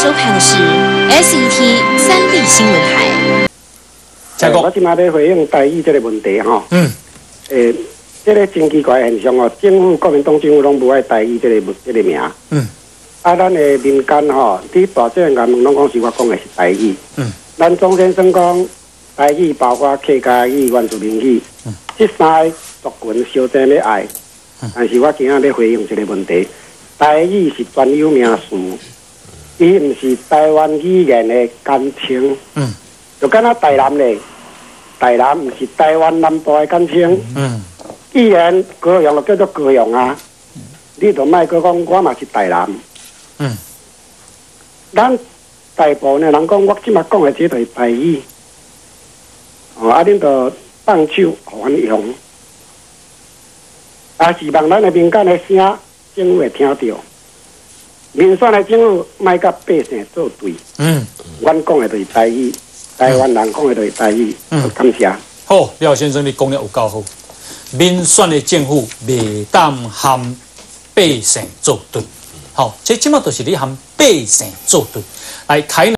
收看的是 SET 3立新闻台。我今仔要回应台语这个问题吼。这个真奇怪的现象哦，政府国民党政府拢无爱台语这个名。咱的民间吼，伫大众人问拢讲是我讲的是台语。咱钟先生讲台语包括客家语、原住民语，这三个族群相争要爱。但是我今仔要回应这个问题，台语是专有名词，伊毋是台湾语言的简称。就敢若台南咧，台南毋是台湾南部的简称。语言高雄就叫做高雄啊，你就莫阁讲我嘛是台南。咱大部分的人讲，我即马讲的这就是台语。恁就放手互阮用，希望咱的民间的声，政府会听到。民选的政府莫甲百姓作对。阮讲的就是台语，台湾人讲的就是台语。感谢。好，廖先生，你讲得有够好。民选的政府袂当和百姓作对，好，这即马就是你和百姓作对来开。